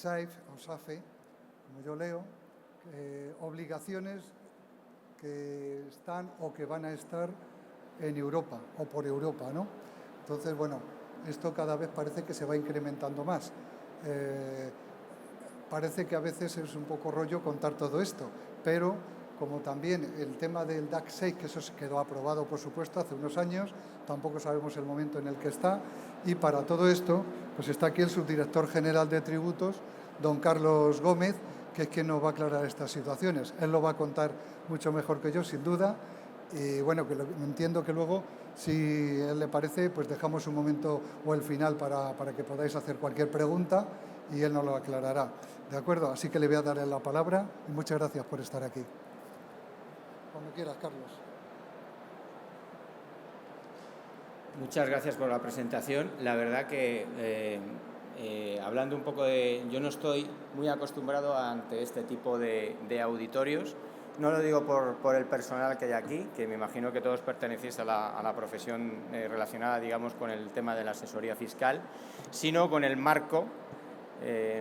SAFE, o SAFE, como yo leo, obligaciones que están o que van a estar en Europa o por Europa, ¿no? Entonces, bueno, esto cada vez parece que se va incrementando más. Parece que a veces es un poco rollo contar todo esto, pero como también el tema del DAX 6, que eso se quedó aprobado, por supuesto, hace unos años, tampoco sabemos el momento en el que está, y para todo esto, pues está aquí el subdirector general de tributos, don Carlos Gómez, que es quien nos va a aclarar estas situaciones. Él lo va a contar mucho mejor que yo, sin duda, y bueno, que entiendo que luego, si él le parece, pues dejamos un momento o el final para que podáis hacer cualquier pregunta y él nos lo aclarará. ¿De acuerdo? Así que le voy a dar la palabra y muchas gracias por estar aquí. Cuando quieras, Carlos. Muchas gracias por la presentación. La verdad que, hablando un poco de... Yo no estoy muy acostumbrado ante este tipo de auditorios. No lo digo por el personal que hay aquí, que me imagino que todos pertenecéis a la profesión relacionada, digamos, con el tema de la asesoría fiscal, sino con el marco,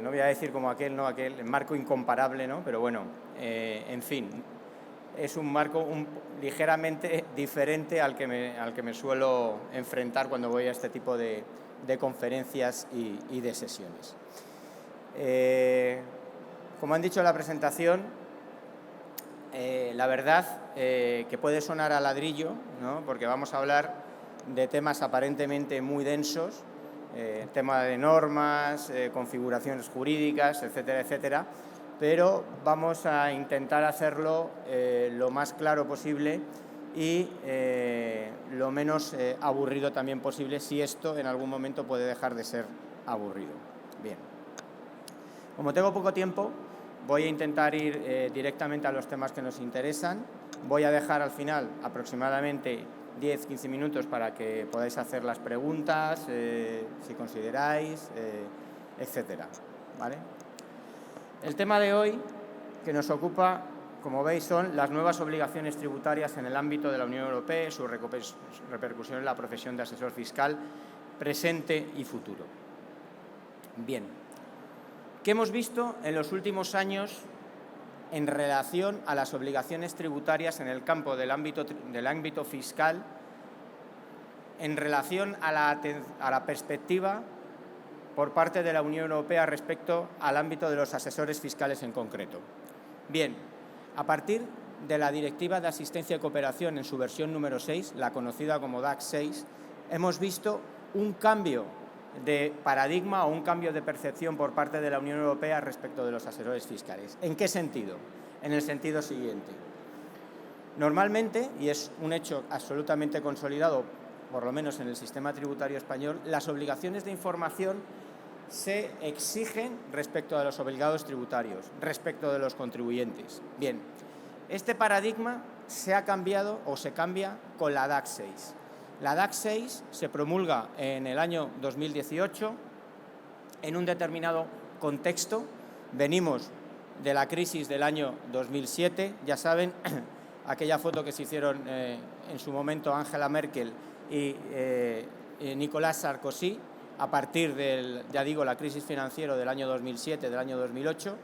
no voy a decir como aquel, no, aquel, el marco incomparable, ¿no? Pero bueno, en fin, es un marco ligeramente diferente al que me suelo enfrentar cuando voy a este tipo de conferencias y de sesiones. Como han dicho en la presentación, la verdad que puede sonar a ladrillo, ¿no? Porque vamos a hablar de temas aparentemente muy densos, tema de normas, configuraciones jurídicas, etcétera, etcétera, pero vamos a intentar hacerlo lo más claro posible y lo menos aburrido también posible, si esto en algún momento puede dejar de ser aburrido. Bien. Como tengo poco tiempo, voy a intentar ir directamente a los temas que nos interesan. Voy a dejar al final aproximadamente 10-15 minutos para que podáis hacer las preguntas, si consideráis, etcétera, ¿vale? El tema de hoy que nos ocupa, como veis, son las nuevas obligaciones tributarias en el ámbito de la Unión Europea y su repercusión en la profesión de asesor fiscal presente y futuro. Bien, ¿qué hemos visto en los últimos años en relación a las obligaciones tributarias en el campo del ámbito fiscal, en relación a la perspectiva por parte de la Unión Europea respecto al ámbito de los asesores fiscales en concreto? Bien, a partir de la Directiva de Asistencia y Cooperación en su versión número 6, la conocida como DAX 6, hemos visto un cambio de paradigma o un cambio de percepción por parte de la Unión Europea respecto de los asesores fiscales. ¿En qué sentido? En el sentido siguiente. Normalmente, y es un hecho absolutamente consolidado, por lo menos en el sistema tributario español, las obligaciones de información se exigen respecto a los obligados tributarios, respecto de los contribuyentes. Bien, este paradigma se ha cambiado o se cambia con la DAX 6. La DAX 6 se promulga en el año 2018 en un determinado contexto. Venimos de la crisis del año 2007, ya saben, aquella foto que se hicieron en su momento Angela Merkel y Nicolas Sarkozy, a partir del, ya digo, la crisis financiera del año 2007, del año 2008,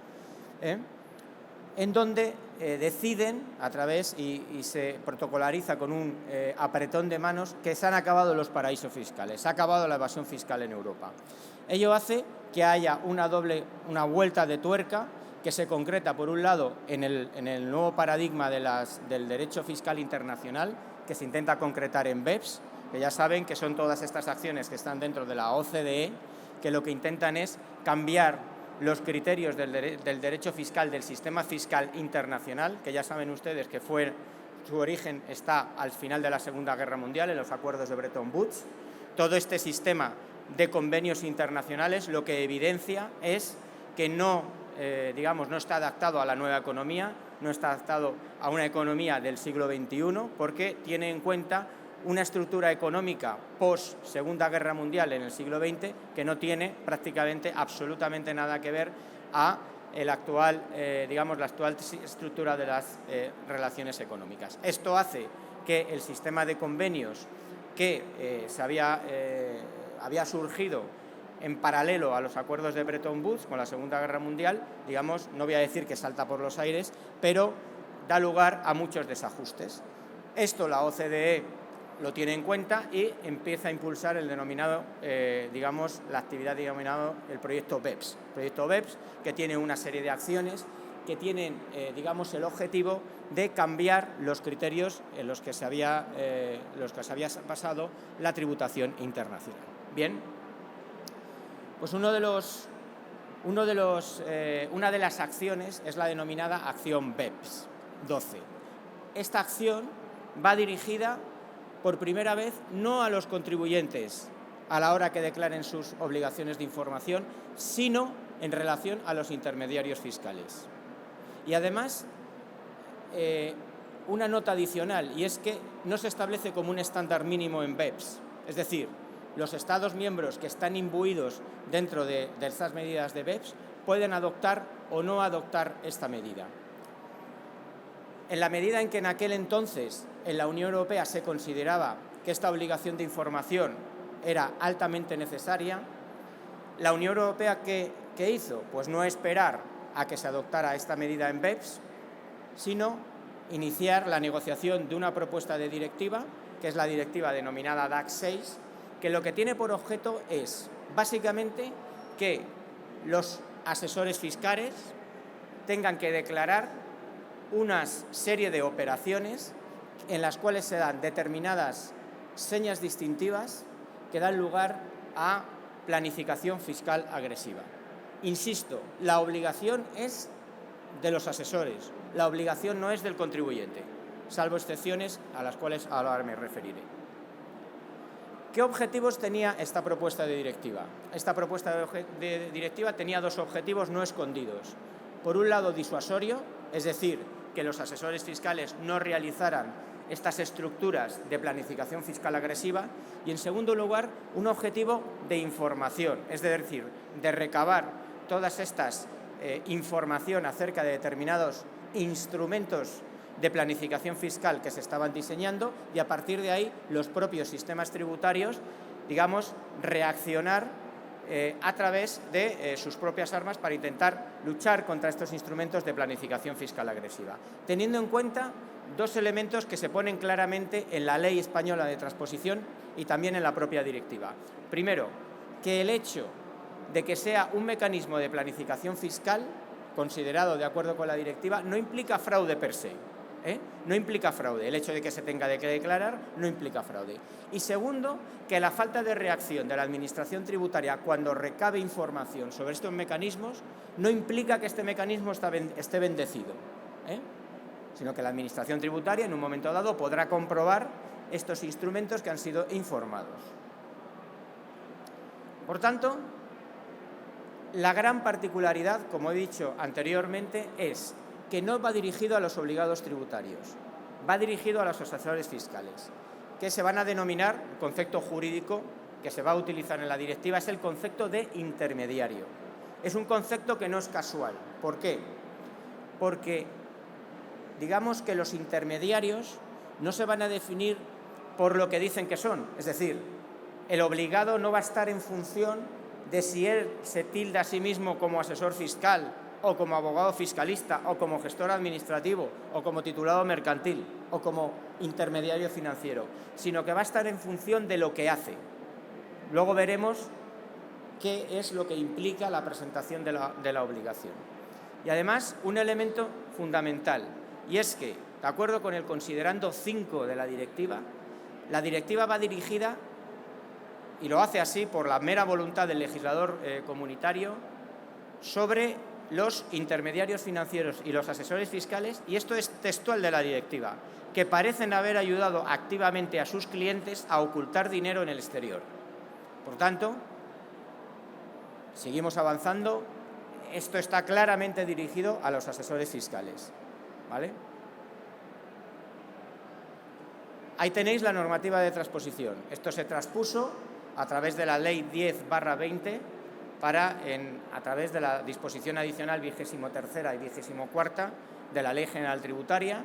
en donde deciden a través y se protocolariza con un apretón de manos que se han acabado los paraísos fiscales, se ha acabado la evasión fiscal en Europa. Ello hace que haya una vuelta de tuerca que se concreta, por un lado, en el nuevo paradigma del derecho fiscal internacional, que se intenta concretar en BEPS, que ya saben que son todas estas acciones que están dentro de la OCDE, que lo que intentan es cambiar los criterios del derecho fiscal, del sistema fiscal internacional, que ya saben ustedes que su origen está al final de la Segunda Guerra Mundial, en los acuerdos de Bretton Woods. Todo este sistema de convenios internacionales lo que evidencia es que no está adaptado a la nueva economía, no está adaptado a una economía del siglo XXI, porque tiene en cuenta una estructura económica post-Segunda Guerra Mundial en el siglo XX que no tiene prácticamente absolutamente nada que ver a la actual estructura de las relaciones económicas. Esto hace que el sistema de convenios que había surgido en paralelo a los acuerdos de Bretton Woods con la Segunda Guerra Mundial, digamos, no voy a decir que salta por los aires, pero da lugar a muchos desajustes. Esto la OCDE lo tiene en cuenta y empieza a impulsar el denominado, digamos, la actividad denominada el proyecto BEPS. El proyecto BEPS, que tiene una serie de acciones que tienen, digamos, el objetivo de cambiar los criterios en los que se había basado la tributación internacional. Bien, pues una de las acciones es la denominada acción BEPS 12. Esta acción va dirigida por primera vez no a los contribuyentes a la hora que declaren sus obligaciones de información, sino en relación a los intermediarios fiscales. Y además, una nota adicional, y es que no se establece como un estándar mínimo en BEPS, es decir, los Estados miembros que están imbuidos dentro de estas medidas de BEPS pueden adoptar o no adoptar esta medida. En la medida en que en aquel entonces en la Unión Europea se consideraba que esta obligación de información era altamente necesaria, la Unión Europea, ¿qué hizo? Pues no esperar a que se adoptara esta medida en BEPS, sino iniciar la negociación de una propuesta de directiva, que es la directiva denominada DAC 6, que lo que tiene por objeto es, básicamente, que los asesores fiscales tengan que declarar una serie de operaciones en las cuales se dan determinadas señas distintivas que dan lugar a planificación fiscal agresiva. Insisto, la obligación es de los asesores, la obligación no es del contribuyente, salvo excepciones a las cuales ahora me referiré. ¿Qué objetivos tenía esta propuesta de directiva? Esta propuesta de directiva tenía dos objetivos no escondidos. Por un lado, disuasorio, es decir, que los asesores fiscales no realizaran estas estructuras de planificación fiscal agresiva, y, en segundo lugar, un objetivo de información, es decir, de recabar todas estas información acerca de determinados instrumentos de planificación fiscal que se estaban diseñando, y a partir de ahí los propios sistemas tributarios, digamos, reaccionar a través de sus propias armas para intentar luchar contra estos instrumentos de planificación fiscal agresiva, teniendo en cuenta dos elementos que se ponen claramente en la Ley Española de Transposición y también en la propia directiva. Primero, que el hecho de que sea un mecanismo de planificación fiscal considerado de acuerdo con la directiva no implica fraude per se. No implica fraude. El hecho de que se tenga que declarar no implica fraude. Y segundo, que la falta de reacción de la Administración tributaria cuando recabe información sobre estos mecanismos no implica que este mecanismo esté bendecido, sino que la Administración tributaria en un momento dado podrá comprobar estos instrumentos que han sido informados. Por tanto, la gran particularidad, como he dicho anteriormente, es que no va dirigido a los obligados tributarios, va dirigido a los asesores fiscales, que se van a denominar, el concepto jurídico que se va a utilizar en la directiva es el concepto de intermediario. Es un concepto que no es casual. ¿Por qué? Porque digamos que los intermediarios no se van a definir por lo que dicen que son, es decir, el obligado no va a estar en función de si él se tilda a sí mismo como asesor fiscal o como abogado fiscalista, o como gestor administrativo, o como titulado mercantil, o como intermediario financiero, sino que va a estar en función de lo que hace. Luego veremos qué es lo que implica la presentación de la obligación. Y además, un elemento fundamental, y es que, de acuerdo con el considerando 5 de la directiva va dirigida, y lo hace así por la mera voluntad del legislador comunitario, sobre los intermediarios financieros y los asesores fiscales, y esto es textual de la directiva, que parecen haber ayudado activamente a sus clientes a ocultar dinero en el exterior. Por tanto, seguimos avanzando. Esto está claramente dirigido a los asesores fiscales, ¿vale? Ahí tenéis la normativa de transposición. Esto se traspuso a través de la Ley 10/20 a través de la disposición adicional 23ª y 24ª de la Ley General Tributaria,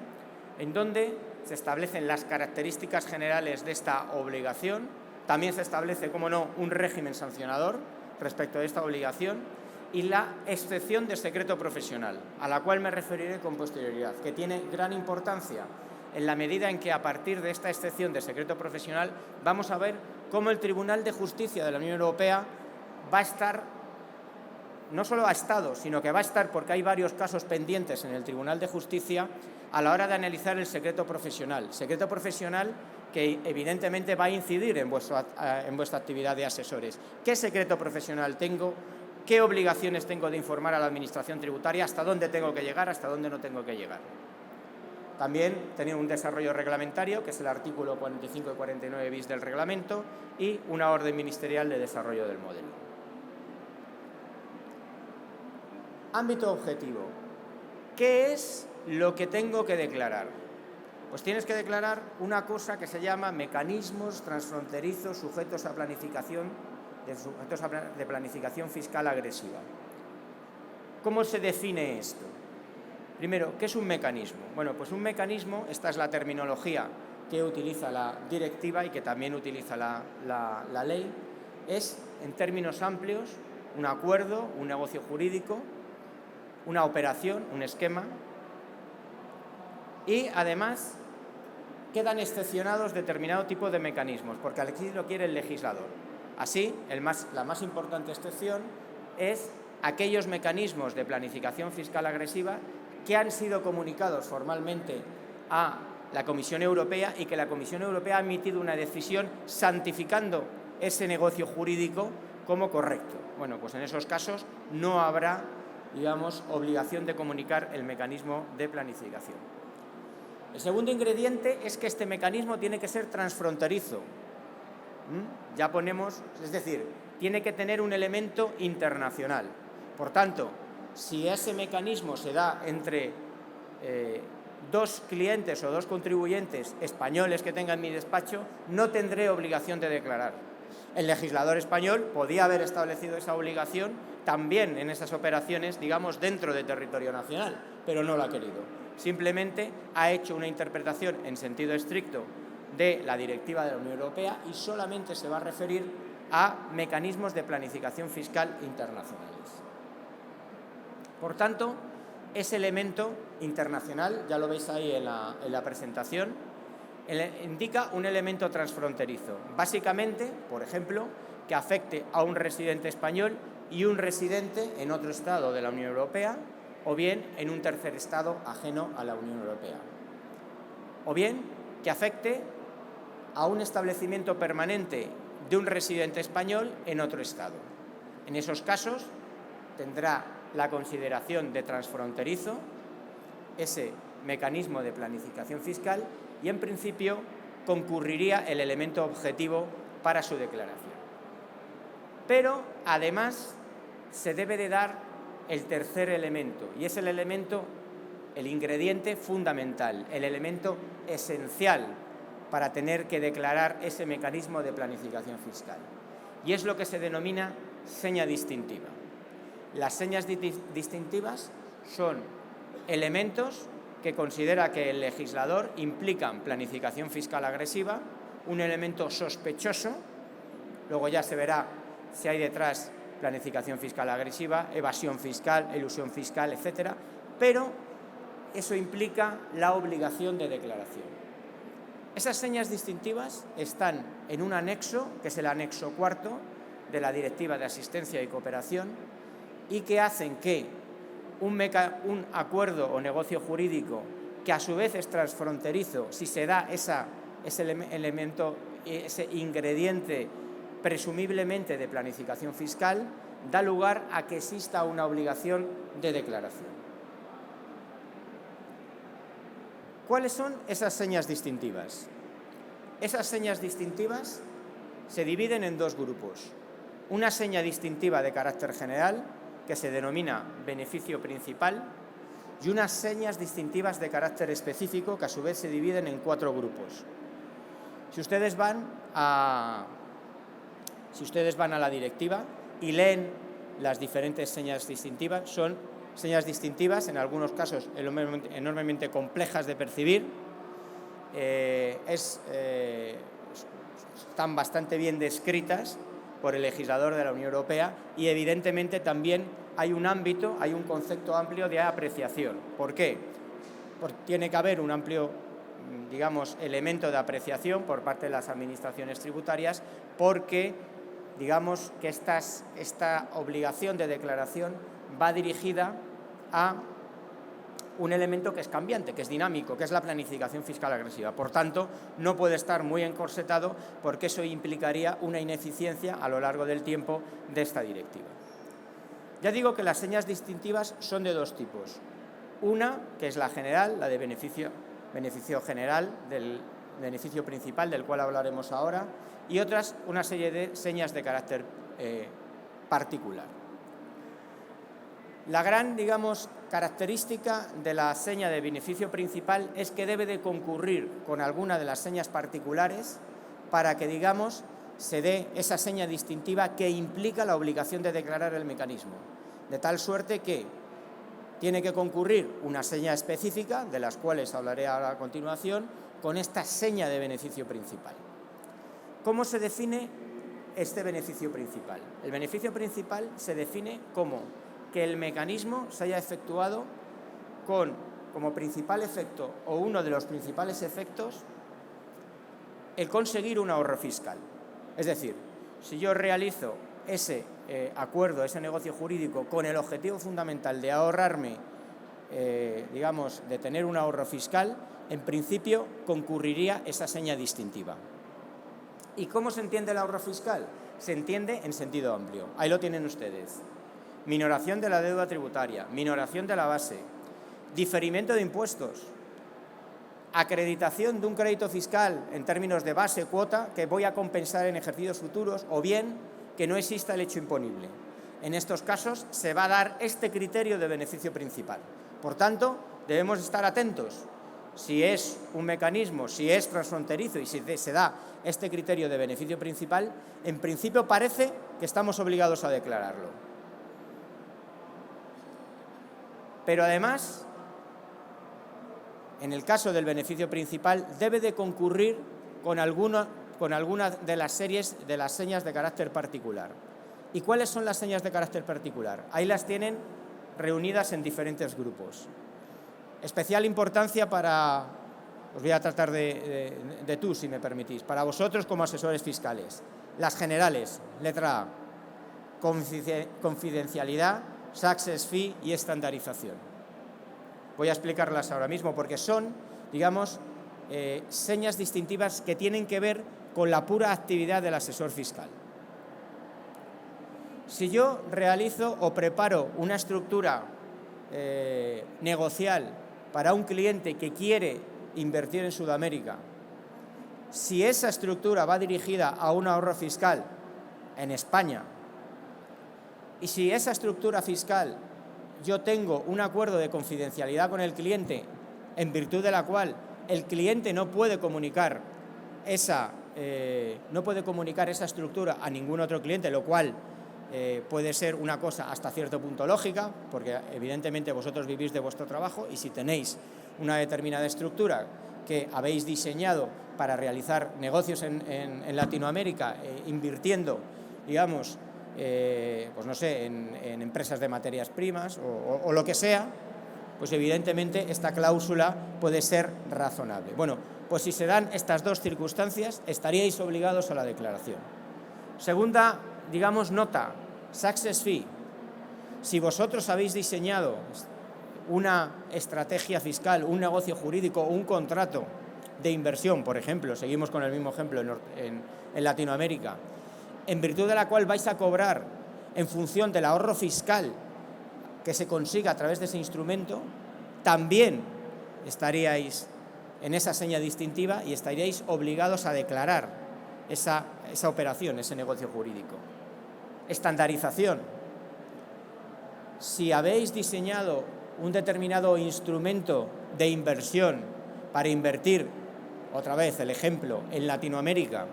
en donde se establecen las características generales de esta obligación. También se establece, como no, un régimen sancionador respecto a esta obligación y la excepción de secreto profesional, a la cual me referiré con posterioridad, que tiene gran importancia en la medida en que a partir de esta excepción de secreto profesional vamos a ver cómo el Tribunal de Justicia de la Unión Europea va a estar, no solo ha estado, sino que va a estar, porque hay varios casos pendientes en el Tribunal de Justicia, a la hora de analizar el secreto profesional que evidentemente va a incidir en vuestra actividad de asesores. ¿Qué secreto profesional tengo? ¿Qué obligaciones tengo de informar a la Administración tributaria? ¿Hasta dónde tengo que llegar? ¿Hasta dónde no tengo que llegar? También tenía un desarrollo reglamentario, que es el artículo 45 y 49 bis del reglamento, y una orden ministerial de desarrollo del modelo. Ámbito objetivo. ¿Qué es lo que tengo que declarar? Pues tienes que declarar una cosa que se llama mecanismos transfronterizos sujetos a planificación fiscal agresiva. ¿Cómo se define esto? Primero, ¿qué es un mecanismo? Bueno, pues un mecanismo, esta es la terminología que utiliza la directiva y que también utiliza la ley, es, en términos amplios, un acuerdo, un negocio jurídico, una operación, un esquema, y además quedan excepcionados determinado tipo de mecanismos, porque aquí lo quiere el legislador. Así, la más importante excepción es aquellos mecanismos de planificación fiscal agresiva que han sido comunicados formalmente a la Comisión Europea y que la Comisión Europea ha emitido una decisión santificando ese negocio jurídico como correcto. Bueno, pues en esos casos no habrá, digamos, obligación de comunicar el mecanismo de planificación. El segundo ingrediente es que este mecanismo tiene que ser transfronterizo. Ya ponemos, es decir, tiene que tener un elemento internacional. Por tanto, si ese mecanismo se da entre dos clientes o dos contribuyentes españoles que tengan mi despacho, no tendré obligación de declarar. El legislador español podía haber establecido esa obligación también en esas operaciones, digamos, dentro de territorio nacional, pero no lo ha querido. Simplemente ha hecho una interpretación en sentido estricto de la directiva de la Unión Europea y solamente se va a referir a mecanismos de planificación fiscal internacionales. Por tanto, ese elemento internacional, ya lo veis ahí en la presentación, indica un elemento transfronterizo. Básicamente, por ejemplo, que afecte a un residente español y un residente en otro estado de la Unión Europea, o bien en un tercer estado ajeno a la Unión Europea. O bien que afecte a un establecimiento permanente de un residente español en otro estado. En esos casos tendrá la consideración de transfronterizo ese mecanismo de planificación fiscal y, en principio, concurriría el elemento objetivo para su declaración. Pero, además, se debe de dar el tercer elemento, y es el elemento, el ingrediente fundamental, el elemento esencial para tener que declarar ese mecanismo de planificación fiscal. Y es lo que se denomina seña distintiva. Las señas distintivas son elementos que considera que el legislador implican planificación fiscal agresiva, un elemento sospechoso, luego ya se verá si hay detrás planificación fiscal agresiva, evasión fiscal, elusión fiscal, etcétera, pero eso implica la obligación de declaración. Esas señas distintivas están en un anexo, que es el anexo cuarto de la Directiva de Asistencia y Cooperación, y que hacen que un acuerdo o negocio jurídico que a su vez es transfronterizo, si se da ese elemento, ese ingrediente presumiblemente de planificación fiscal, da lugar a que exista una obligación de declaración. ¿Cuáles son esas señas distintivas? Esas señas distintivas se dividen en dos grupos. Una seña distintiva de carácter general, que se denomina beneficio principal, y unas señas distintivas de carácter específico, que a su vez se dividen en cuatro grupos. Si ustedes van a la directiva y leen las diferentes señas distintivas, son señas distintivas, en algunos casos enormemente complejas de percibir, están bastante bien descritas por el legislador de la Unión Europea y, evidentemente, también hay un ámbito, hay un concepto amplio de apreciación. ¿Por qué? Porque tiene que haber un amplio, digamos, elemento de apreciación por parte de las administraciones tributarias, porque, digamos, que esta obligación de declaración va dirigida a un elemento que es cambiante, que es dinámico, que es la planificación fiscal agresiva. Por tanto, no puede estar muy encorsetado, porque eso implicaría una ineficiencia a lo largo del tiempo de esta directiva. Ya digo que las señas distintivas son de dos tipos. Una, que es la general, la de beneficio general, del beneficio principal, del cual hablaremos ahora, y otras, una serie de señas de carácter particular. La gran, digamos, característica de la seña de beneficio principal es que debe de concurrir con alguna de las señas particulares para que, digamos, se dé esa seña distintiva que implica la obligación de declarar el mecanismo. De tal suerte que tiene que concurrir una seña específica, de las cuales hablaré ahora a continuación, con esta seña de beneficio principal. ¿Cómo se define este beneficio principal? El beneficio principal se define como que el mecanismo se haya efectuado con, como principal efecto o uno de los principales efectos, el conseguir un ahorro fiscal. Es decir, si yo realizo ese acuerdo, ese negocio jurídico con el objetivo fundamental de ahorrarme, digamos, de tener un ahorro fiscal, en principio concurriría esa seña distintiva. ¿Y cómo se entiende el ahorro fiscal? Se entiende en sentido amplio. Ahí lo tienen ustedes. Minoración de la deuda tributaria, minoración de la base, diferimiento de impuestos, acreditación de un crédito fiscal en términos de base, cuota, que voy a compensar en ejercicios futuros, o bien que no exista el hecho imponible. En estos casos se va a dar este criterio de beneficio principal. Por tanto, debemos estar atentos. Si es un mecanismo, si es transfronterizo y si se da este criterio de beneficio principal, en principio parece que estamos obligados a declararlo. Pero además, en el caso del beneficio principal, debe de concurrir con alguna de las señas de carácter particular. ¿Y cuáles son las señas de carácter particular? Ahí las tienen reunidas en diferentes grupos. Especial importancia para, os voy a tratar de tú, si me permitís, para vosotros como asesores fiscales. Las generales, letra A, confidencialidad, success fee y estandarización. Voy a explicarlas ahora mismo porque son, digamos, señas distintivas que tienen que ver con la pura actividad del asesor fiscal. Si yo realizo o preparo una estructura negocial para un cliente que quiere invertir en Sudamérica, si esa estructura va dirigida a un ahorro fiscal en España, y si esa estructura fiscal yo tengo un acuerdo de confidencialidad con el cliente, en virtud de la cual el cliente no puede comunicar esa estructura a ningún otro cliente, lo cual puede ser una cosa hasta cierto punto lógica, porque evidentemente vosotros vivís de vuestro trabajo y si tenéis una determinada estructura que habéis diseñado para realizar negocios en Latinoamérica, invirtiendo, digamos, pues no sé, en empresas de materias primas o lo que sea, pues evidentemente esta cláusula puede ser razonable. Bueno, pues si se dan estas dos circunstancias, estaríais obligados a la declaración. Segunda, digamos, nota, success fee. Si vosotros habéis diseñado una estrategia fiscal, un negocio jurídico, un contrato de inversión, por ejemplo, seguimos con el mismo ejemplo en Latinoamérica, en virtud de la cual vais a cobrar en función del ahorro fiscal que se consiga a través de ese instrumento, también estaríais en esa seña distintiva y estaríais obligados a declarar esa operación, ese negocio jurídico. Estandarización. Si habéis diseñado un determinado instrumento de inversión para invertir, otra vez el ejemplo, en Latinoamérica,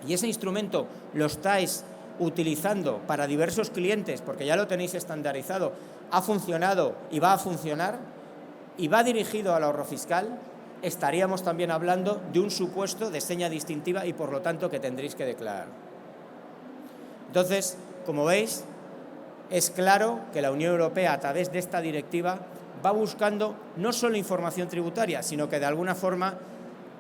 y ese instrumento lo estáis utilizando para diversos clientes, porque ya lo tenéis estandarizado, ha funcionado y va a funcionar, y va dirigido al ahorro fiscal, estaríamos también hablando de un supuesto de seña distintiva y por lo tanto que tendréis que declarar. Entonces, como veis, es claro que la Unión Europea, a través de esta directiva, va buscando no solo información tributaria, sino que de alguna forma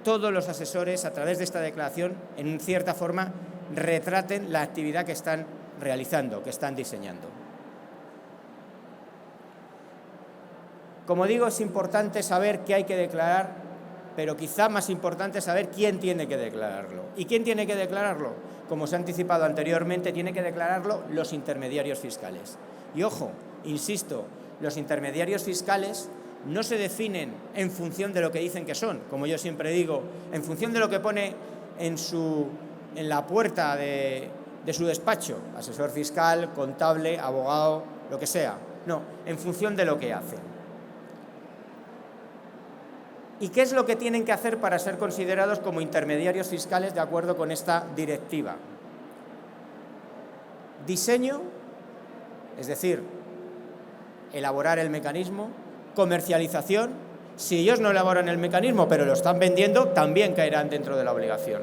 todos los asesores, a través de esta declaración, en cierta forma, retraten la actividad que están realizando, que están diseñando. Como digo, es importante saber qué hay que declarar, pero quizá más importante saber quién tiene que declararlo. ¿Y quién tiene que declararlo? Como se ha anticipado anteriormente, tiene que declararlo los intermediarios fiscales. Y ojo, insisto, los intermediarios fiscales no se definen en función de lo que dicen que son, como yo siempre digo, en función de lo que pone en la puerta de su despacho, asesor fiscal, contable, abogado, lo que sea. No, en función de lo que hacen. ¿Y qué es lo que tienen que hacer para ser considerados como intermediarios fiscales de acuerdo con esta directiva? Diseño, es decir, elaborar el mecanismo. Comercialización, si ellos no elaboran el mecanismo pero lo están vendiendo, también caerán dentro de la obligación.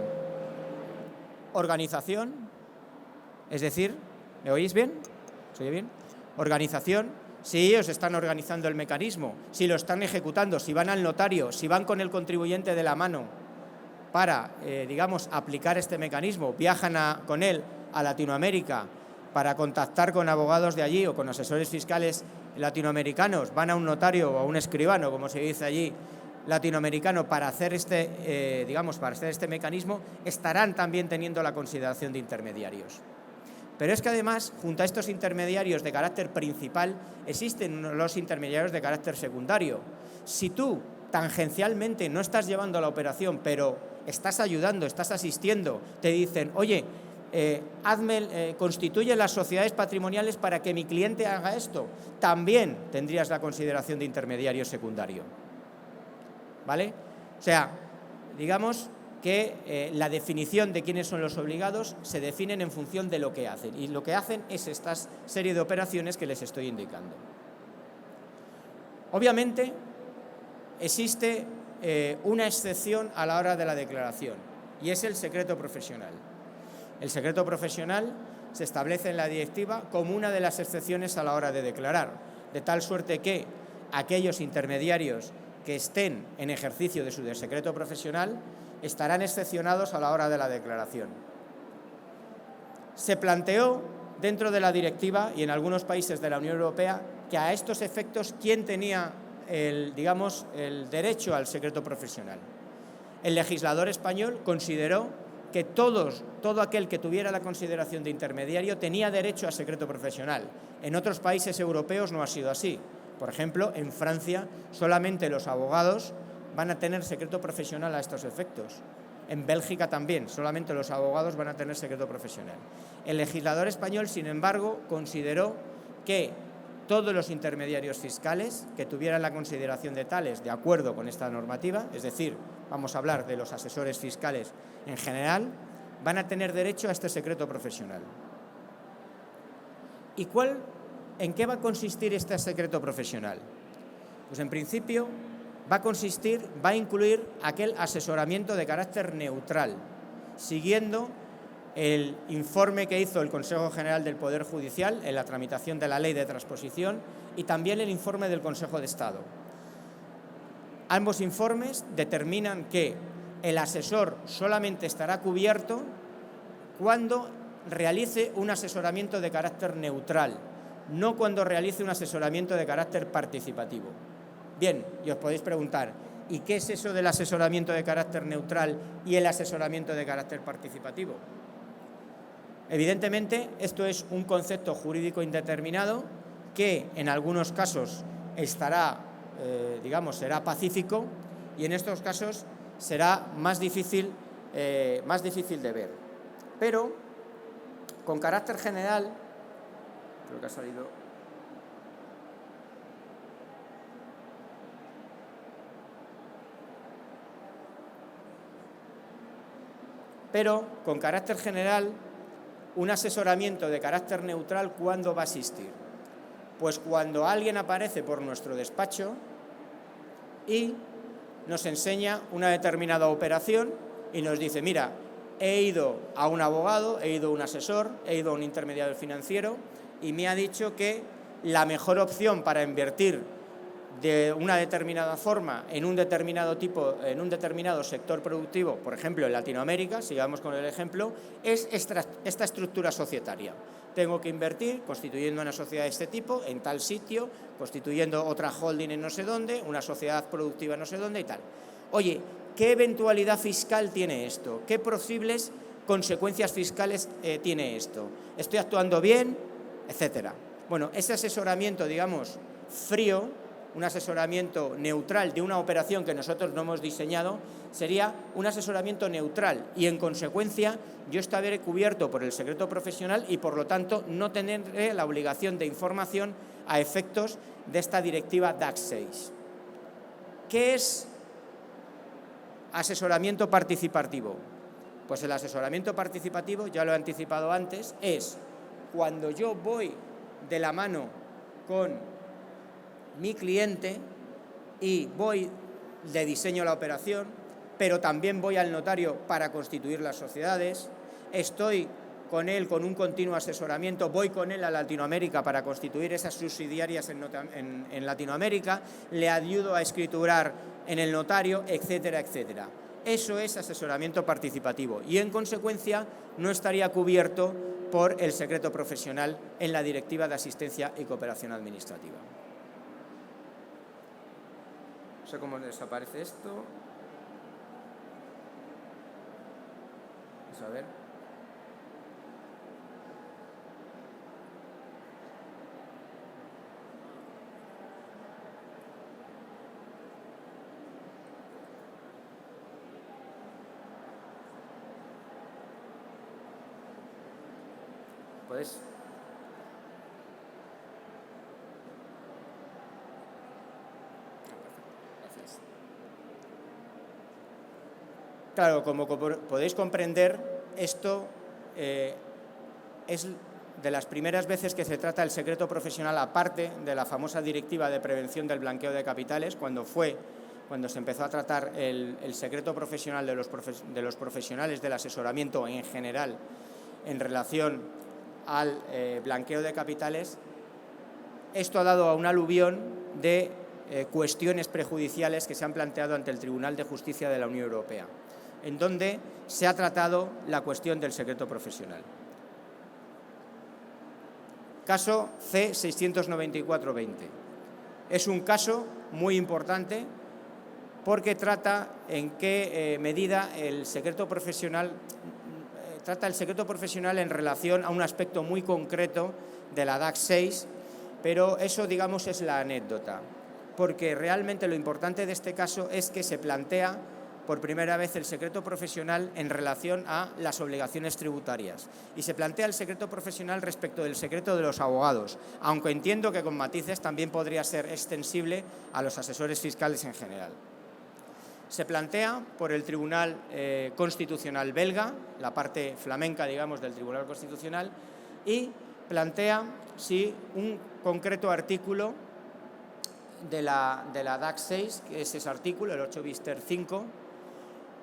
Organización, es decir, ¿me oís bien? ¿Se oye bien? Organización. Si ellos están organizando el mecanismo, si lo están ejecutando, si van al notario, si van con el contribuyente de la mano para, digamos, aplicar este mecanismo, viajan con él a Latinoamérica para contactar con abogados de allí o con asesores fiscales latinoamericanos, van a un notario o a un escribano, como se dice allí, latinoamericano, para hacer este mecanismo, estarán también teniendo la consideración de intermediarios. Pero es que además, junto a estos intermediarios de carácter principal, existen los intermediarios de carácter secundario. Si tú tangencialmente no estás llevando la operación, pero estás ayudando, estás asistiendo, te dicen, oye, constituye las sociedades patrimoniales para que mi cliente haga esto, también tendrías la consideración de intermediario secundario. ¿Vale? O sea, digamos que la definición de quiénes son los obligados se definen en función de lo que hacen. Y lo que hacen es esta serie de operaciones que les estoy indicando. Obviamente, existe una excepción a la hora de la declaración, y es el secreto profesional. El secreto profesional se establece en la directiva como una de las excepciones a la hora de declarar, de tal suerte que aquellos intermediarios que estén en ejercicio de su secreto profesional estarán excepcionados a la hora de la declaración. Se planteó dentro de la directiva y en algunos países de la Unión Europea que a estos efectos, ¿quién tenía el derecho al secreto profesional? El legislador español consideró que todo aquel que tuviera la consideración de intermediario tenía derecho a secreto profesional. En otros países europeos no ha sido así. Por ejemplo, en Francia solamente los abogados van a tener secreto profesional a estos efectos. En Bélgica también, solamente los abogados van a tener secreto profesional. El legislador español, sin embargo, consideró que todos los intermediarios fiscales que tuvieran la consideración de tales de acuerdo con esta normativa, es decir, vamos a hablar de los asesores fiscales en general, van a tener derecho a este secreto profesional. ¿Y en qué va a consistir este secreto profesional? Pues en principio va a incluir aquel asesoramiento de carácter neutral, siguiendo el informe que hizo el Consejo General del Poder Judicial en la tramitación de la Ley de Transposición y también el informe del Consejo de Estado. Ambos informes determinan que el asesor solamente estará cubierto cuando realice un asesoramiento de carácter neutral, no cuando realice un asesoramiento de carácter participativo. Bien, y os podéis preguntar, ¿y qué es eso del asesoramiento de carácter neutral y el asesoramiento de carácter participativo? Evidentemente, esto es un concepto jurídico indeterminado que en algunos casos será pacífico y en estos casos será más difícil de ver. Pero, con carácter general, creo que ha salido. Pero, con carácter general, un asesoramiento de carácter neutral, ¿cuándo va a existir? Pues cuando alguien aparece por nuestro despacho y nos enseña una determinada operación y nos dice, mira, he ido a un abogado, he ido a un asesor, he ido a un intermediario financiero y me ha dicho que la mejor opción para invertir de una determinada forma en un determinado sector productivo, por ejemplo en Latinoamérica, sigamos con el ejemplo, es esta estructura societaria. Tengo que invertir constituyendo una sociedad de este tipo en tal sitio, constituyendo otra holding en no sé dónde, una sociedad productiva no sé dónde y tal. Oye, ¿qué eventualidad fiscal tiene esto? ¿Qué posibles consecuencias fiscales tiene esto? ¿Estoy actuando bien? Etcétera. Bueno, ese asesoramiento, digamos, frío, un asesoramiento neutral de una operación que nosotros no hemos diseñado, sería un asesoramiento neutral y, en consecuencia, yo estaré cubierto por el secreto profesional y, por lo tanto, no tendré la obligación de información a efectos de esta directiva DAC 6. ¿Qué es asesoramiento participativo? Pues el asesoramiento participativo, ya lo he anticipado antes, es cuando yo voy de la mano con mi cliente y le diseño la operación, pero también voy al notario para constituir las sociedades, estoy con él con un continuo asesoramiento, voy con él a Latinoamérica para constituir esas subsidiarias en Latinoamérica, le ayudo a escriturar en el notario, etcétera, etcétera. Eso es asesoramiento participativo y, en consecuencia, no estaría cubierto por el secreto profesional en la Directiva de Asistencia y Cooperación Administrativa. No sé cómo desaparece esto. Vamos a ver. ¿Puedes? Claro, como podéis comprender, esto es de las primeras veces que se trata el secreto profesional, aparte de la famosa Directiva de Prevención del Blanqueo de Capitales, cuando se empezó a tratar el secreto profesional de los profesionales del asesoramiento en general en relación al blanqueo de capitales. Esto ha dado a un aluvión de cuestiones prejudiciales que se han planteado ante el Tribunal de Justicia de la Unión Europea, en donde se ha tratado la cuestión del secreto profesional. Caso C-694-20. Es un caso muy importante porque trata en qué medida el secreto profesional en relación a un aspecto muy concreto de la DAC 6, pero eso, digamos, es la anécdota, porque realmente lo importante de este caso es que se plantea por primera vez el secreto profesional en relación a las obligaciones tributarias. Y se plantea el secreto profesional respecto del secreto de los abogados, aunque entiendo que con matices también podría ser extensible a los asesores fiscales en general. Se plantea por el Tribunal Constitucional belga, la parte flamenca, digamos, del Tribunal Constitucional, y plantea si un concreto artículo de la DAC 6, que es ese artículo, el 8 bis ter 5,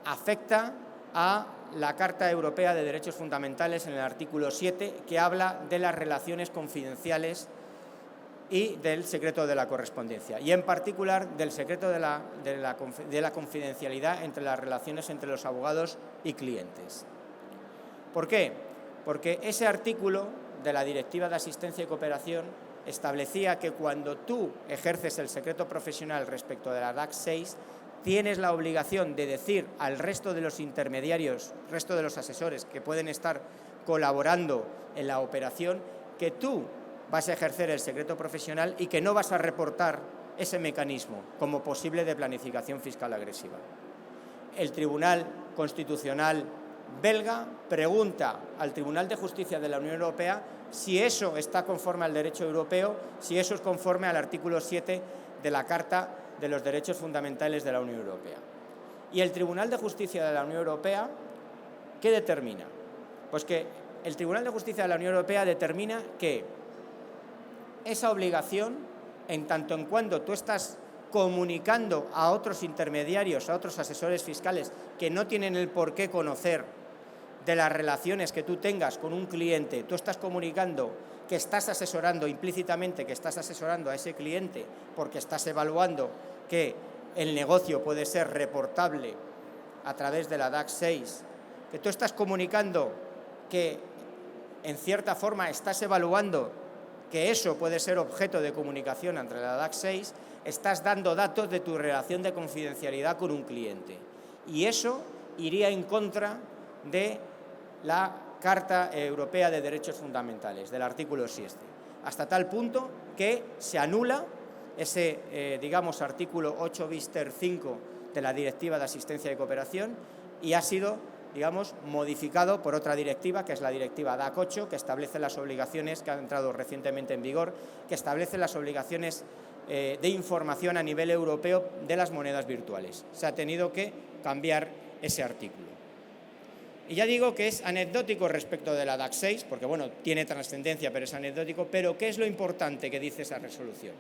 afecta a la Carta Europea de Derechos Fundamentales en el artículo 7, que habla de las relaciones confidenciales y del secreto de la correspondencia, y en particular del secreto de la confidencialidad entre las relaciones entre los abogados y clientes. ¿Por qué? Porque ese artículo de la Directiva de Asistencia y Cooperación establecía que cuando tú ejerces el secreto profesional respecto de la DAC 6, tienes la obligación de decir al resto de los intermediarios, resto de los asesores que pueden estar colaborando en la operación, que tú vas a ejercer el secreto profesional y que no vas a reportar ese mecanismo como posible de planificación fiscal agresiva. El Tribunal Constitucional belga pregunta al Tribunal de Justicia de la Unión Europea si eso está conforme al derecho europeo, si eso es conforme al artículo 7 de la Carta de los Derechos Fundamentales de la Unión Europea. Y el Tribunal de Justicia de la Unión Europea, ¿qué determina? Pues que el Tribunal de Justicia de la Unión Europea determina que esa obligación, en tanto en cuando tú estás comunicando a otros intermediarios, a otros asesores fiscales que no tienen el por qué conocer de las relaciones que tú tengas con un cliente, tú estás comunicando que estás asesorando implícitamente, que estás asesorando a ese cliente porque estás evaluando que el negocio puede ser reportable a través de la DAX 6, que tú estás comunicando que en cierta forma estás evaluando que eso puede ser objeto de comunicación entre la DAX 6, estás dando datos de tu relación de confidencialidad con un cliente. Y eso iría en contra de la Carta Europea de Derechos Fundamentales, del artículo 7, hasta tal punto que se anula ese, digamos, artículo 8 bis ter 5 de la Directiva de Asistencia y Cooperación y ha sido, digamos, modificado por otra directiva, que es la directiva DAC 8, que establece las obligaciones, que ha entrado recientemente en vigor, que establece las obligaciones de información a nivel europeo de las monedas virtuales. Se ha tenido que cambiar ese artículo. Y ya digo que es anecdótico respecto de la DAX 6, porque bueno, tiene trascendencia, pero es anecdótico, pero ¿qué es lo importante que dice esa resolución?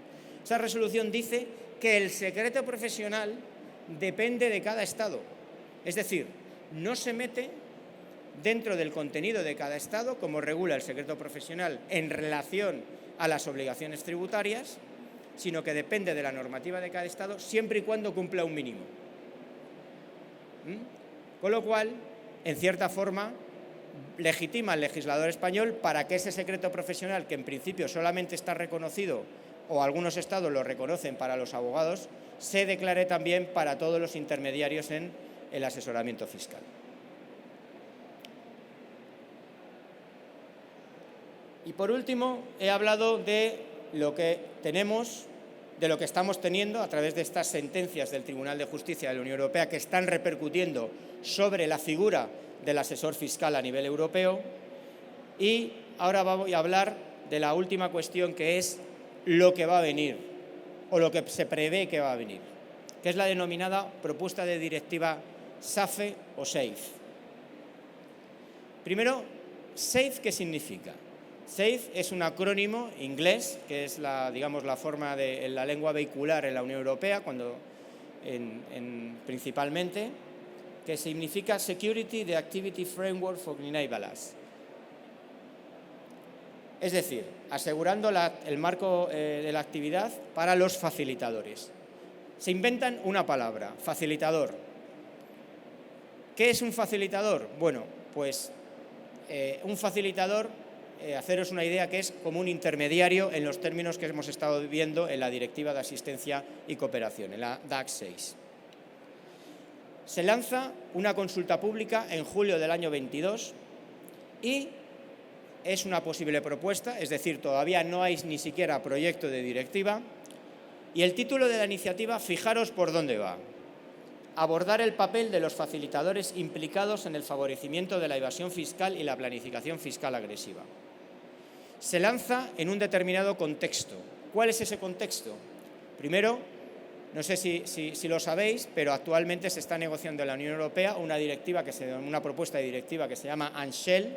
Esa resolución dice que el secreto profesional depende de cada Estado, es decir, no se mete dentro del contenido de cada Estado, como regula el secreto profesional en relación a las obligaciones tributarias, sino que depende de la normativa de cada Estado, siempre y cuando cumpla un mínimo. Con lo cual, en cierta forma, legitima al legislador español para que ese secreto profesional, que en principio solamente está reconocido, o algunos estados lo reconocen para los abogados, se declare también para todos los intermediarios en el asesoramiento fiscal. Y por último, he hablado de lo que tenemos, de lo que estamos teniendo a través de estas sentencias del Tribunal de Justicia de la Unión Europea que están repercutiendo sobre la figura del asesor fiscal a nivel europeo. Y ahora voy a hablar de la última cuestión, que es lo que va a venir, o lo que se prevé que va a venir, que es la denominada propuesta de directiva SAFE o SAFE. Primero, SAFE, ¿qué significa? SAFE es un acrónimo inglés, que es digamos, la forma de la lengua vehicular en la Unión Europea, principalmente, que significa Security the Activity Framework for Enablers. Es decir, asegurando el marco de la actividad para los facilitadores. Se inventan una palabra, facilitador. ¿Qué es un facilitador? Bueno, pues un facilitador, haceros una idea, que es como un intermediario en los términos que hemos estado viendo en la Directiva de Asistencia y Cooperación, en la DAX 6. Se lanza una consulta pública en julio del año 22 y es una posible propuesta, es decir, todavía no hay ni siquiera proyecto de directiva. Y el título de la iniciativa, fijaros por dónde va. Abordar el papel de los facilitadores implicados en el favorecimiento de la evasión fiscal y la planificación fiscal agresiva. Se lanza en un determinado contexto. ¿Cuál es ese contexto? Primero, no sé si lo sabéis, pero actualmente se está negociando en la Unión Europea una propuesta de directiva que se llama ANSHEL,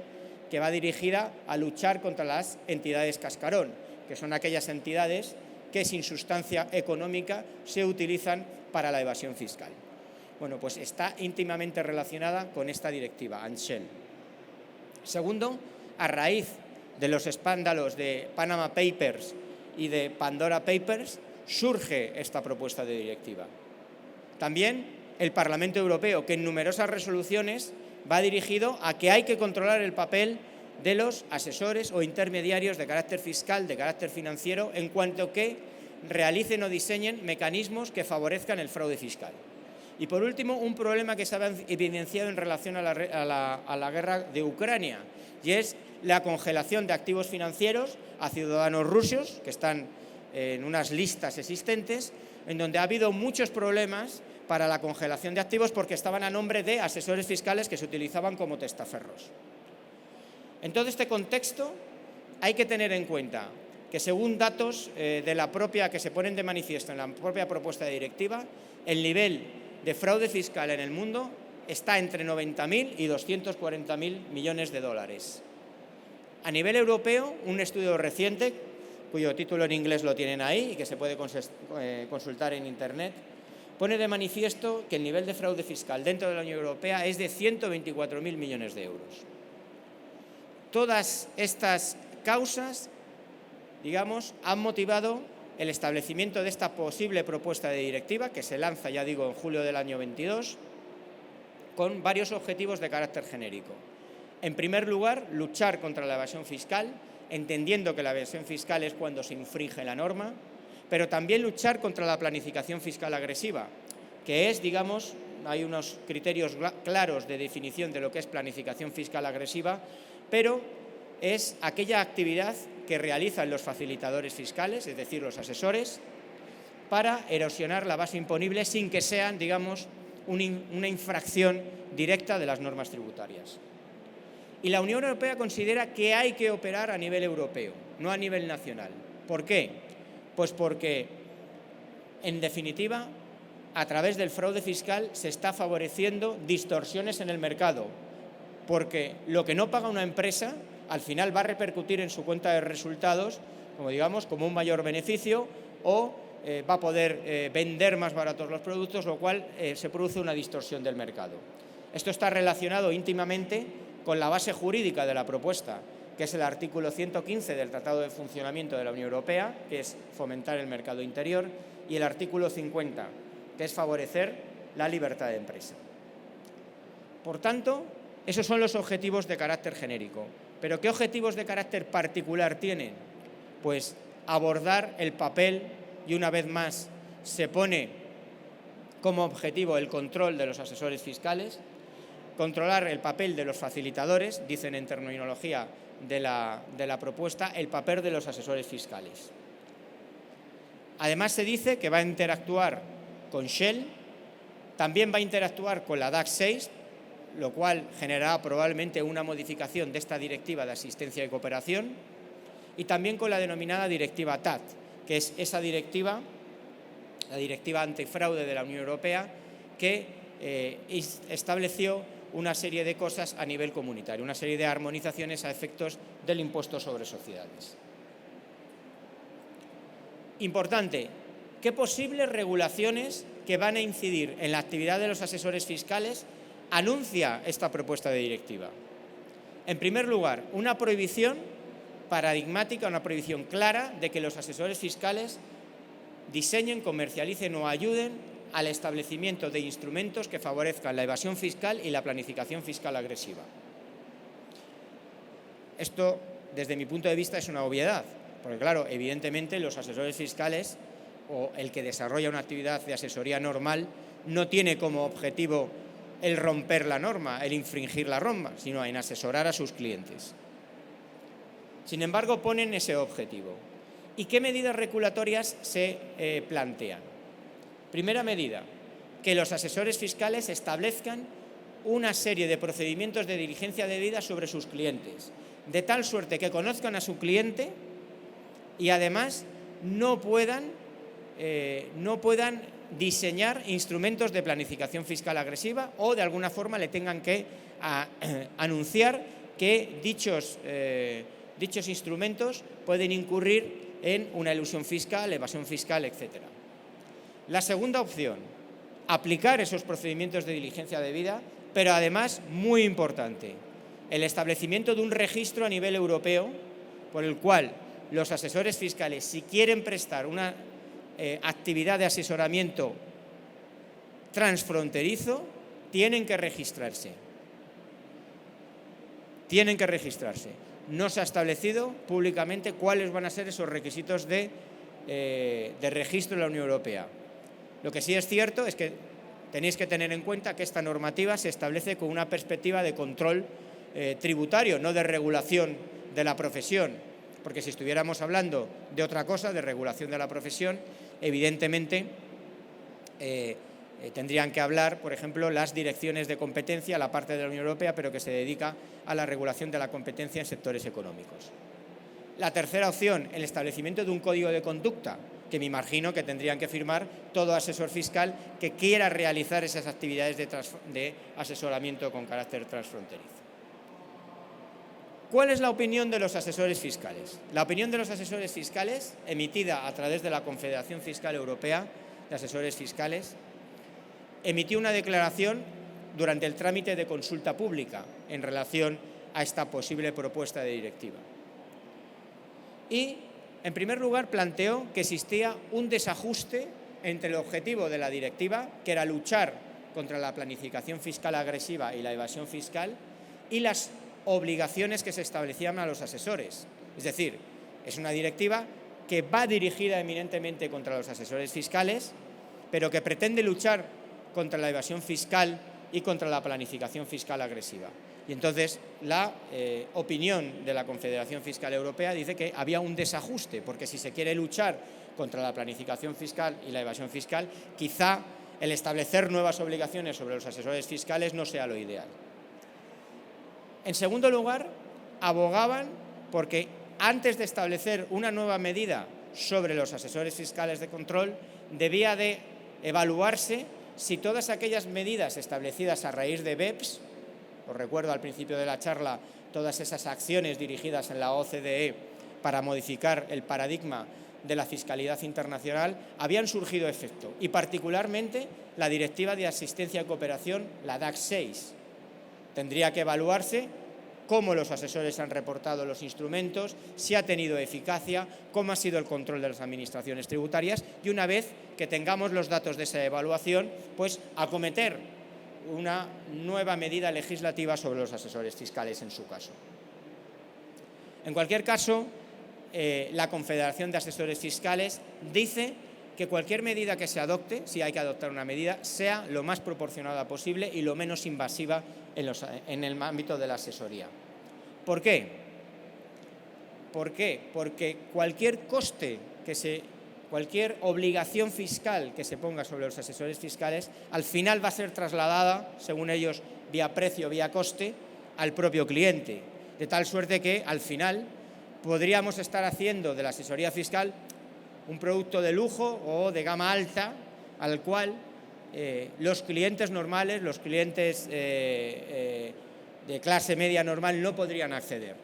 que va dirigida a luchar contra las entidades cascarón, que son aquellas entidades que sin sustancia económica se utilizan para la evasión fiscal. Bueno, pues está íntimamente relacionada con esta directiva, ANSHEL. Segundo, a raíz de los escándalos de Panama Papers y de Pandora Papers, surge esta propuesta de directiva. También el Parlamento Europeo, que en numerosas resoluciones va dirigido a que hay que controlar el papel de los asesores o intermediarios de carácter fiscal, de carácter financiero, en cuanto que realicen o diseñen mecanismos que favorezcan el fraude fiscal. Y por último, un problema que se ha evidenciado en relación a la guerra de Ucrania, y es la congelación de activos financieros a ciudadanos rusos que están en unas listas existentes, en donde ha habido muchos problemas para la congelación de activos porque estaban a nombre de asesores fiscales que se utilizaban como testaferros. En todo este contexto hay que tener en cuenta que, según datos que se ponen de manifiesto en la propia propuesta de directiva, el nivel de fraude fiscal en el mundo está entre 90.000 y 240.000 millones de dólares. A nivel europeo, un estudio reciente, cuyo título en inglés lo tienen ahí y que se puede consultar en Internet, pone de manifiesto que el nivel de fraude fiscal dentro de la Unión Europea es de 124.000 millones de euros. Todas estas causas, digamos, han motivado el establecimiento de esta posible propuesta de directiva, que se lanza, ya digo, en julio del año 22, con varios objetivos de carácter genérico. En primer lugar, luchar contra la evasión fiscal, entendiendo que la evasión fiscal es cuando se infringe la norma, pero también luchar contra la planificación fiscal agresiva, que es, digamos, hay unos criterios claros de definición de lo que es planificación fiscal agresiva, pero es aquella actividad que realizan los facilitadores fiscales, es decir, los asesores, para erosionar la base imponible sin que sean, digamos, una infracción directa de las normas tributarias. Y la Unión Europea considera que hay que operar a nivel europeo, no a nivel nacional. ¿Por qué? Pues porque, en definitiva, a través del fraude fiscal se está favoreciendo distorsiones en el mercado, porque lo que no paga una empresa al final va a repercutir en su cuenta de resultados, como digamos, como un mayor beneficio, o va a poder vender más baratos los productos, lo cual se produce una distorsión del mercado. Esto está relacionado íntimamente con la base jurídica de la propuesta, que es el artículo 115 del Tratado de Funcionamiento de la Unión Europea, que es fomentar el mercado interior, y el artículo 50, que es favorecer la libertad de empresa. Por tanto, esos son los objetivos de carácter genérico. ¿Pero qué objetivos de carácter particular tienen? Pues abordar el papel, y una vez más se pone como objetivo el control de los asesores fiscales, controlar el papel de los facilitadores, dicen en terminología de la propuesta, el papel de los asesores fiscales. Además se dice que va a interactuar con Shell, también va a interactuar con la DAC 6, lo cual generará probablemente una modificación de esta directiva de asistencia y cooperación, y también con la denominada directiva TAT, que es esa directiva, la directiva antifraude de la Unión Europea, que estableció una serie de cosas a nivel comunitario, una serie de armonizaciones a efectos del impuesto sobre sociedades. Importante, ¿qué posibles regulaciones que van a incidir en la actividad de los asesores fiscales anuncia esta propuesta de directiva? En primer lugar, una prohibición paradigmática, una prohibición clara de que los asesores fiscales diseñen, comercialicen o ayuden al establecimiento de instrumentos que favorezcan la evasión fiscal y la planificación fiscal agresiva. Esto, desde mi punto de vista, es una obviedad, porque claro, evidentemente los asesores fiscales o el que desarrolla una actividad de asesoría normal no tiene como objetivo el romper la norma, el infringir la norma, sino en asesorar a sus clientes. Sin embargo, ponen ese objetivo. ¿Y qué medidas regulatorias se plantean? Primera medida, que los asesores fiscales establezcan una serie de procedimientos de diligencia debida sobre sus clientes, de tal suerte que conozcan a su cliente y además no puedan diseñar instrumentos de planificación fiscal agresiva o de alguna forma le tengan que anunciar que dichos instrumentos pueden incurrir en una elusión fiscal, evasión fiscal, etc. La segunda opción, aplicar esos procedimientos de diligencia debida, pero además, muy importante, el establecimiento de un registro a nivel europeo por el cual los asesores fiscales, si quieren prestar una actividad de asesoramiento transfronterizo, tienen que registrarse. Tienen que registrarse. No se ha establecido públicamente cuáles van a ser esos requisitos de registro en la Unión Europea. Lo que sí es cierto es que tenéis que tener en cuenta que esta normativa se establece con una perspectiva de control tributario, no de regulación de la profesión, porque si estuviéramos hablando de otra cosa, de regulación de la profesión, evidentemente tendrían que hablar, por ejemplo, las direcciones de competencia, la parte de la Unión Europea, pero que se dedica a la regulación de la competencia en sectores económicos. La tercera opción, el establecimiento de un código de conducta, que me imagino que tendrían que firmar todo asesor fiscal que quiera realizar esas actividades de asesoramiento con carácter transfronterizo. ¿Cuál es la opinión de los asesores fiscales? La opinión de los asesores fiscales, emitida a través de la Confederación Fiscal Europea de Asesores Fiscales, emitió una declaración durante el trámite de consulta pública en relación a esta posible propuesta de directiva. Y, en primer lugar, planteó que existía un desajuste entre el objetivo de la directiva, que era luchar contra la planificación fiscal agresiva y la evasión fiscal, y las obligaciones que se establecían a los asesores. Es decir, es una directiva que va dirigida eminentemente contra los asesores fiscales, pero que pretende luchar contra la evasión fiscal y contra la planificación fiscal agresiva. Y entonces la opinión de la Confederación Fiscal Europea dice que había un desajuste, porque si se quiere luchar contra la planificación fiscal y la evasión fiscal, quizá el establecer nuevas obligaciones sobre los asesores fiscales no sea lo ideal. En segundo lugar, abogaban porque antes de establecer una nueva medida sobre los asesores fiscales de control, debía de evaluarse si todas aquellas medidas establecidas a raíz de BEPS, os recuerdo al principio de la charla todas esas acciones dirigidas en la OCDE para modificar el paradigma de la fiscalidad internacional, habían surgido efecto, y particularmente la Directiva de Asistencia y Cooperación, la DAC 6. Tendría que evaluarse cómo los asesores han reportado los instrumentos, si ha tenido eficacia, cómo ha sido el control de las administraciones tributarias, y una vez que tengamos los datos de esa evaluación, pues acometer una nueva medida legislativa sobre los asesores fiscales en su caso. En cualquier caso, la Confederación de Asesores Fiscales dice que cualquier medida que se adopte, si hay que adoptar una medida, sea lo más proporcionada posible y lo menos invasiva en el ámbito de la asesoría. ¿Por qué? ¿Por qué? Porque cualquier coste cualquier obligación fiscal que se ponga sobre los asesores fiscales, al final va a ser trasladada, según ellos, vía precio, vía coste, al propio cliente. De tal suerte que, al final, podríamos estar haciendo de la asesoría fiscal un producto de lujo o de gama alta, al cual los clientes normales, los clientes de clase media normal no podrían acceder.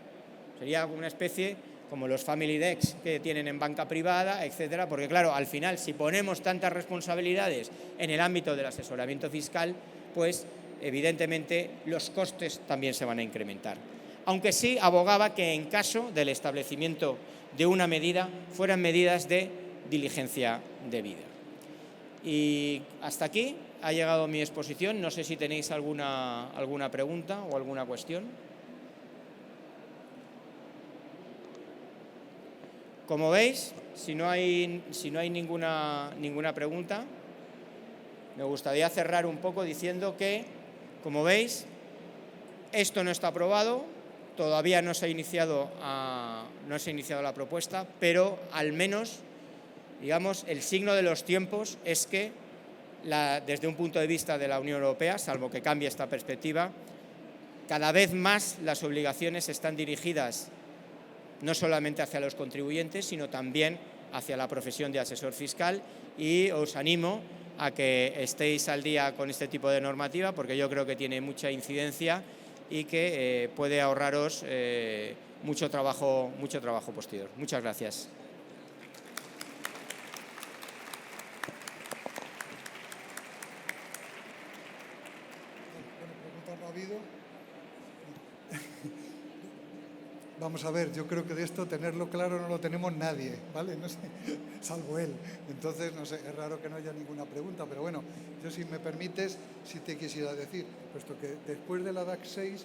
Sería una especie como los family decks que tienen en banca privada, etcétera, porque claro, al final, si ponemos tantas responsabilidades en el ámbito del asesoramiento fiscal, pues evidentemente los costes también se van a incrementar. Aunque sí abogaba que en caso del establecimiento de una medida fueran medidas de diligencia debida. Y hasta aquí ha llegado mi exposición. No sé si tenéis alguna pregunta o alguna cuestión. Como veis, si no hay ninguna pregunta, me gustaría cerrar un poco diciendo que, como veis, esto no está aprobado, todavía no se ha iniciado la propuesta, pero al menos, digamos, el signo de los tiempos es que, desde un punto de vista de la Unión Europea, salvo que cambie esta perspectiva, cada vez más las obligaciones están dirigidas no solamente hacia los contribuyentes, sino también hacia la profesión de asesor fiscal, y os animo a que estéis al día con este tipo de normativa, porque yo creo que tiene mucha incidencia y que puede ahorraros mucho trabajo posterior. Muchas gracias. ¿Preguntas no ha habido? Vamos a ver, yo creo que de esto tenerlo claro no lo tenemos nadie, ¿vale? No sé, salvo él. Entonces, no sé, es raro que no haya ninguna pregunta, pero bueno, yo, si me permites, sí te quisiera decir, puesto que después de la DAC 6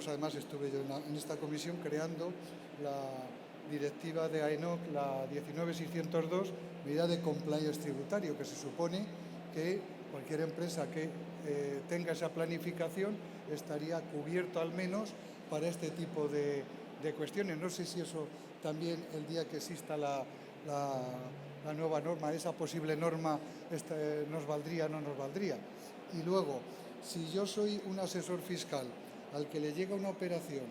además estuve yo en esta comisión creando la directiva de AENOC, la 19602, medida de compliance tributario, que se supone que cualquier empresa que tenga esa planificación estaría cubierto al menos para este tipo de cuestiones. No sé si eso también, el día que exista la nueva norma, esa posible norma, nos valdría o no nos valdría. Y luego, si yo soy un asesor fiscal al que le llega una operación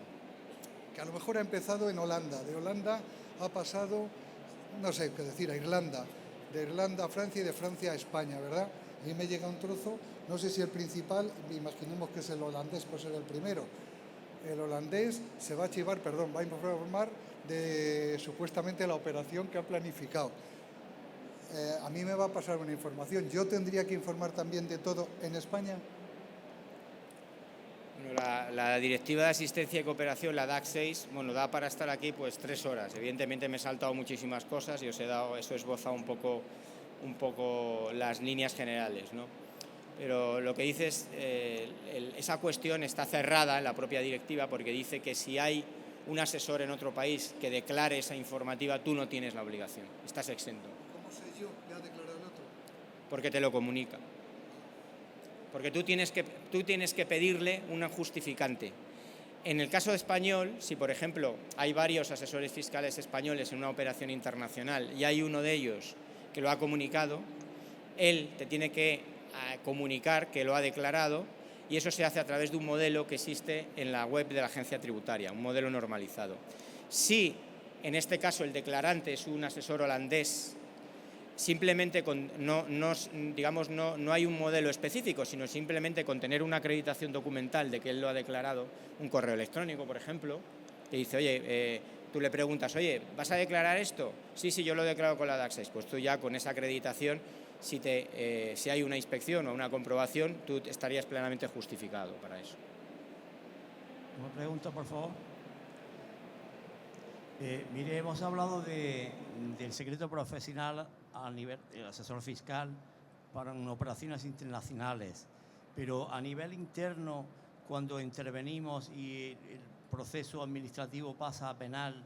que a lo mejor ha empezado en Holanda, de Holanda ha pasado, no sé qué decir, a Irlanda, de Irlanda a Francia y de Francia a España, ¿verdad? A mí me llega un trozo, no sé si el principal, imaginemos que es el holandés, pues era el primero. El holandés se va a va a informar de supuestamente la operación que ha planificado. a mí me va a pasar una información. ¿Yo tendría que informar también de todo en España? Bueno, la Directiva de Asistencia y Cooperación, la DAC 6, bueno, da para estar aquí pues 3 horas. Evidentemente me he saltado muchísimas cosas y os he esbozado un poco las líneas generales, ¿no? Pero lo que dice es, esa cuestión está cerrada en la propia directiva porque dice que si hay un asesor en otro país que declare esa informativa, tú no tienes la obligación, estás exento. ¿Cómo sé yo que ha declarado el otro? Porque te lo comunica. Porque tú tienes que pedirle un justificante. En el caso español, si por ejemplo hay varios asesores fiscales españoles en una operación internacional y hay uno de ellos que lo ha comunicado, él te tiene que comunicar que lo ha declarado y eso se hace a través de un modelo que existe en la web de la agencia tributaria, un modelo normalizado. Si en este caso el declarante es un asesor holandés, simplemente no hay un modelo específico, sino simplemente con tener una acreditación documental de que él lo ha declarado, un correo electrónico, por ejemplo, que dice, oye, tú le preguntas, oye, ¿vas a declarar esto? Sí, yo lo he declarado con la DAC 6. Pues tú ya con esa acreditación, si hay una inspección o una comprobación, tú estarías plenamente justificado para eso. Una pregunta, por favor. Mire, hemos hablado del secreto profesional a nivel del asesor fiscal para operaciones internacionales, pero a nivel interno, cuando intervenimos y el proceso administrativo pasa a penal,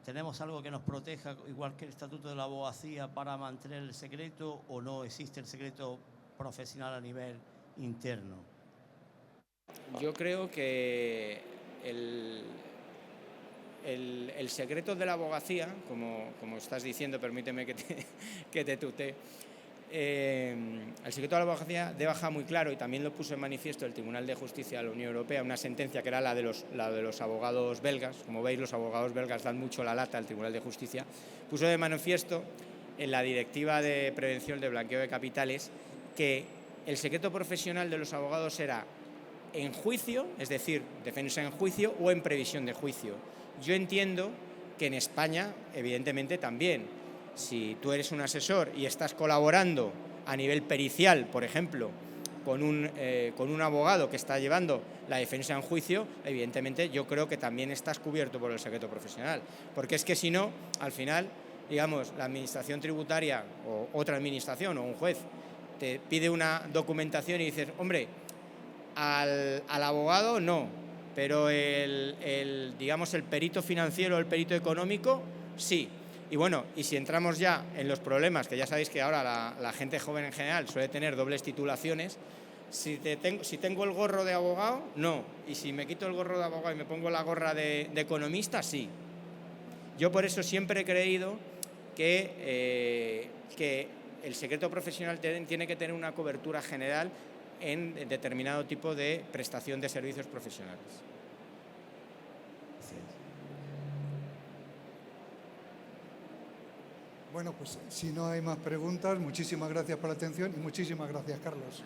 ¿tenemos algo que nos proteja, igual que el Estatuto de la Abogacía, para mantener el secreto o no existe el secreto profesional a nivel interno? Yo creo que el secreto de la abogacía, como estás diciendo, permíteme que te tutee, el secreto de la abogacía deja muy claro, y también lo puso en manifiesto el Tribunal de Justicia de la Unión Europea, una sentencia que era la de los abogados belgas. Como veis, los abogados belgas dan mucho la lata al Tribunal de Justicia. Puso de manifiesto en la Directiva de Prevención de Blanqueo de Capitales que el secreto profesional de los abogados era en juicio, es decir, defensa en juicio o en previsión de juicio. Yo entiendo que en España, evidentemente, también. Si tú eres un asesor y estás colaborando a nivel pericial, por ejemplo, con un abogado que está llevando la defensa en juicio, evidentemente yo creo que también estás cubierto por el secreto profesional. Porque es que si no, al final, digamos, la administración tributaria o otra administración o un juez te pide una documentación y dices, hombre, al abogado no, pero digamos, el perito financiero o el perito económico sí. Y bueno, y si entramos ya en los problemas, que ya sabéis que ahora la gente joven en general suele tener dobles titulaciones, si tengo el gorro de abogado, no. Y si me quito el gorro de abogado y me pongo la gorra de economista, sí. Yo por eso siempre he creído que el secreto profesional tiene que tener una cobertura general en determinado tipo de prestación de servicios profesionales. Bueno, pues si no hay más preguntas, muchísimas gracias por la atención y muchísimas gracias, Carlos.